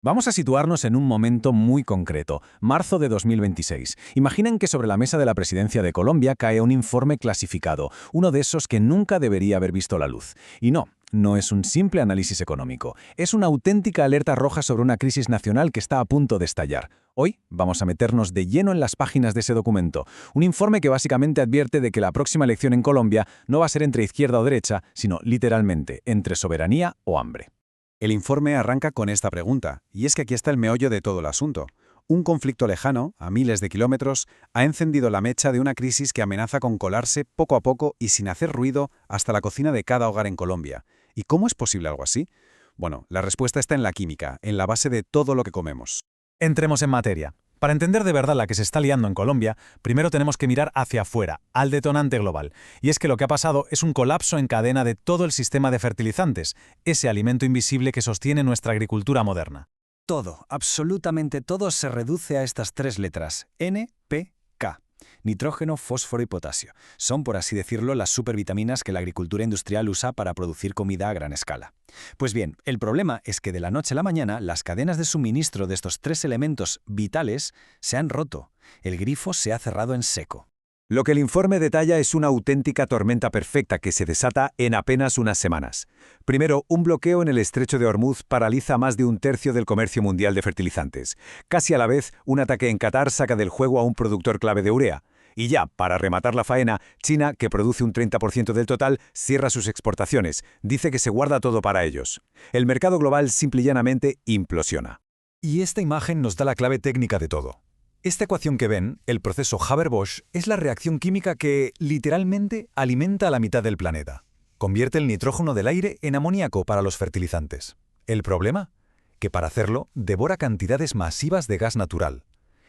Vamos a situarnos en un momento muy concreto, marzo de 2026. Imaginen que sobre la mesa de la presidencia de Colombia cae un informe clasificado, uno de esos que nunca debería haber visto la luz. Y no es un simple análisis económico, es una auténtica alerta roja sobre una crisis nacional que está a punto de estallar. Hoy vamos a meternos de lleno en las páginas de ese documento, un informe que básicamente advierte de que la próxima elección en Colombia no va a ser entre izquierda o derecha, sino literalmente entre soberanía o hambre. El informe arranca con esta pregunta, y es que aquí está el meollo de todo el asunto. Un conflicto lejano, a miles de kilómetros, ha encendido la mecha de una crisis que amenaza con colarse poco a poco y sin hacer ruido hasta la cocina de cada hogar en Colombia. ¿Y cómo es posible algo así? Bueno, la respuesta está en la química, en la base de todo lo que comemos. Entremos en materia. Para entender de verdad la que se está liando en Colombia, primero tenemos que mirar hacia afuera, al detonante global. Y es que lo que ha pasado es un colapso en cadena de todo el sistema de fertilizantes, ese alimento invisible que sostiene nuestra agricultura moderna. Todo, absolutamente todo se reduce a estas tres letras, NPK. Nitrógeno, fósforo y potasio. Son, por así decirlo, las supervitaminas que la agricultura industrial usa para producir comida a gran escala. Pues bien, el problema es que de la noche a la mañana las cadenas de suministro de estos tres elementos vitales se han roto. El grifo se ha cerrado en seco. Lo que el informe detalla es una auténtica tormenta perfecta que se desata en apenas unas semanas. Primero, un bloqueo en el estrecho de Hormuz paraliza más de un tercio del comercio mundial de fertilizantes. Casi a la vez, un ataque en Qatar saca del juego a un productor clave de urea. Y ya, para rematar la faena, China, que produce un 30% del total, cierra sus exportaciones. Dice que se guarda todo para ellos. El mercado global simple y llanamente implosiona. Y esta imagen nos da la clave técnica de todo. Esta ecuación que ven, el proceso Haber-Bosch, es la reacción química que, literalmente, alimenta a la mitad del planeta. Convierte el nitrógeno del aire en amoníaco para los fertilizantes. ¿El problema? Que para hacerlo, devora cantidades masivas de gas natural.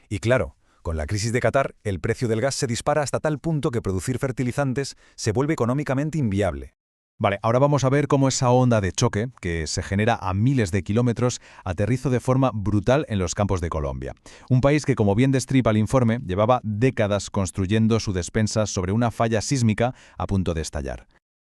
Y claro, con la crisis de Qatar, el precio del gas se dispara hasta tal punto que producir fertilizantes se vuelve económicamente inviable. Vale, ahora vamos a ver cómo esa onda de choque, que se genera a miles de kilómetros, aterrizó de forma brutal en los campos de Colombia. Un país que, como bien destripa el informe, llevaba décadas construyendo su despensa sobre una falla sísmica a punto de estallar.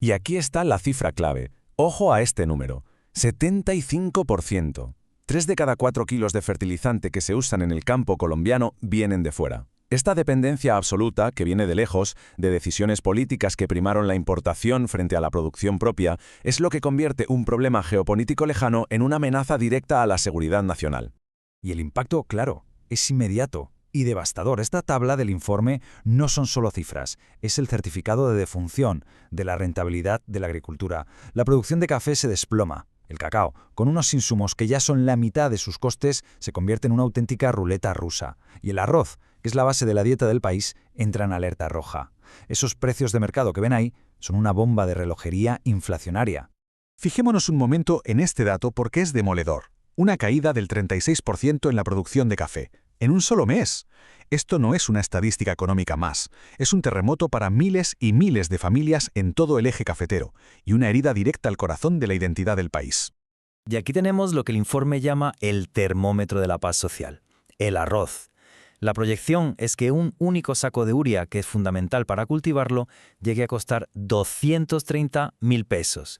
Y aquí está la cifra clave. Ojo a este número. 75%. 3 de cada 4 kilos de fertilizante que se usan en el campo colombiano vienen de fuera. Esta dependencia absoluta, que viene de lejos, de decisiones políticas que primaron la importación frente a la producción propia, es lo que convierte un problema geopolítico lejano en una amenaza directa a la seguridad nacional. Y el impacto, claro, es inmediato y devastador. Esta tabla del informe no son solo cifras, es el certificado de defunción de la rentabilidad de la agricultura. La producción de café se desploma. El cacao, con unos insumos que ya son la mitad de sus costes, se convierte en una auténtica ruleta rusa. Y el arroz, que es la base de la dieta del país, entra en alerta roja. Esos precios de mercado que ven ahí son una bomba de relojería inflacionaria. Fijémonos un momento en este dato porque es demoledor. Una caída del 36% en la producción de café, en un solo mes. Esto no es una estadística económica más, es un terremoto para miles y miles de familias en todo el eje cafetero, y una herida directa al corazón de la identidad del país. Y aquí tenemos lo que el informe llama el termómetro de la paz social, el arroz. La proyección es que un único saco de urea, que es fundamental para cultivarlo, llegue a costar 230.000 pesos.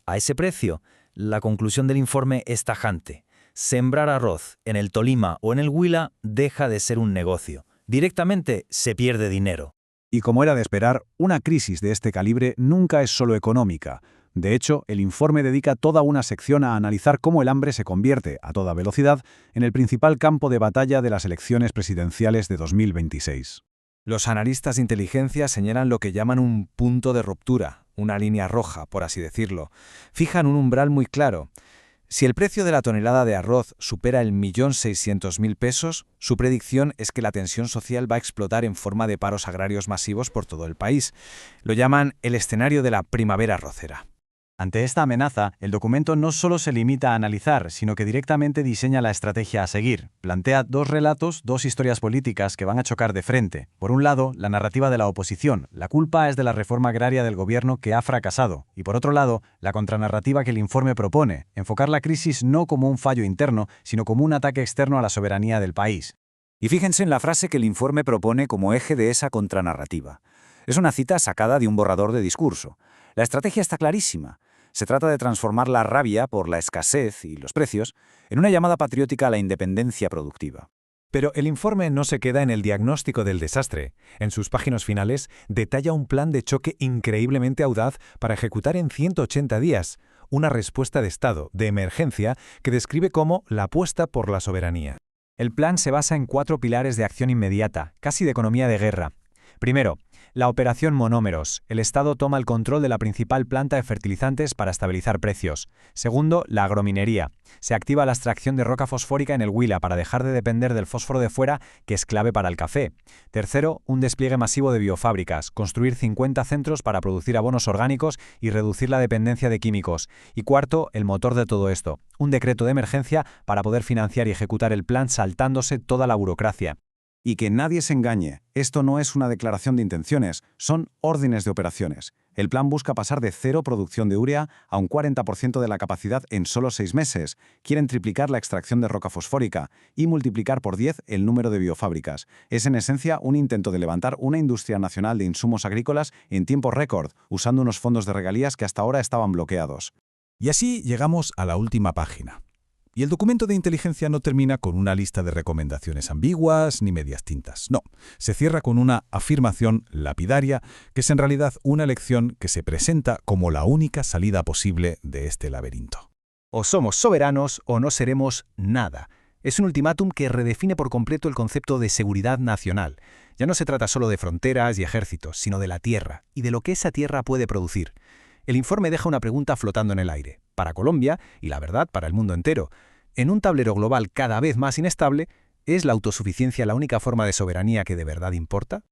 A ese precio, la conclusión del informe es tajante. Sembrar arroz en el Tolima o en el Huila deja de ser un negocio. Directamente se pierde dinero. Y como era de esperar, una crisis de este calibre nunca es solo económica. De hecho, el informe dedica toda una sección a analizar cómo el hambre se convierte, a toda velocidad, en el principal campo de batalla de las elecciones presidenciales de 2026. Los analistas de inteligencia señalan lo que llaman un punto de ruptura, una línea roja, por así decirlo. Fijan un umbral muy claro. Si el precio de la tonelada de arroz supera el 1.600.000 pesos, su predicción es que la tensión social va a explotar en forma de paros agrarios masivos por todo el país. Lo llaman el escenario de la primavera arrocera. Ante esta amenaza, el documento no solo se limita a analizar, sino que directamente diseña la estrategia a seguir. Plantea dos relatos, dos historias políticas que van a chocar de frente. Por un lado, la narrativa de la oposición. La culpa es de la reforma agraria del gobierno que ha fracasado. Y por otro lado, la contranarrativa que el informe propone. Enfocar la crisis no como un fallo interno, sino como un ataque externo a la soberanía del país. Y fíjense en la frase que el informe propone como eje de esa contranarrativa. Es una cita sacada de un borrador de discurso. La estrategia está clarísima. Se trata de transformar la rabia por la escasez y los precios en una llamada patriótica a la independencia productiva. Pero el informe no se queda en el diagnóstico del desastre. En sus páginas finales detalla un plan de choque increíblemente audaz para ejecutar en 180 días, una respuesta de Estado, de emergencia, que describe como la apuesta por la soberanía. El plan se basa en 4 pilares de acción inmediata, casi de economía de guerra. Primero, la operación monómeros. El Estado toma el control de la principal planta de fertilizantes para estabilizar precios. Segundo, la agrominería. Se activa la extracción de roca fosfórica en el Huila para dejar de depender del fósforo de fuera, que es clave para el café. Tercero, un despliegue masivo de biofábricas. Construir 50 centros para producir abonos orgánicos y reducir la dependencia de químicos. Y cuarto, el motor de todo esto. Un decreto de emergencia para poder financiar y ejecutar el plan saltándose toda la burocracia. Y que nadie se engañe, esto no es una declaración de intenciones, son órdenes de operaciones. El plan busca pasar de 0 producción de urea a un 40% de la capacidad en solo 6 meses. Quieren triplicar la extracción de roca fosfórica y multiplicar por 10 el número de biofábricas. Es en esencia un intento de levantar una industria nacional de insumos agrícolas en tiempo récord, usando unos fondos de regalías que hasta ahora estaban bloqueados. Y así llegamos a la última página. Y el documento de inteligencia no termina con una lista de recomendaciones ambiguas ni medias tintas. No, se cierra con una afirmación lapidaria que es en realidad una elección que se presenta como la única salida posible de este laberinto. O somos soberanos o no seremos nada. Es un ultimátum que redefine por completo el concepto de seguridad nacional. Ya no se trata solo de fronteras y ejércitos, sino de la tierra y de lo que esa tierra puede producir. El informe deja una pregunta flotando en el aire, para Colombia y, la verdad, para el mundo entero. En un tablero global cada vez más inestable, ¿es la autosuficiencia la única forma de soberanía que de verdad importa?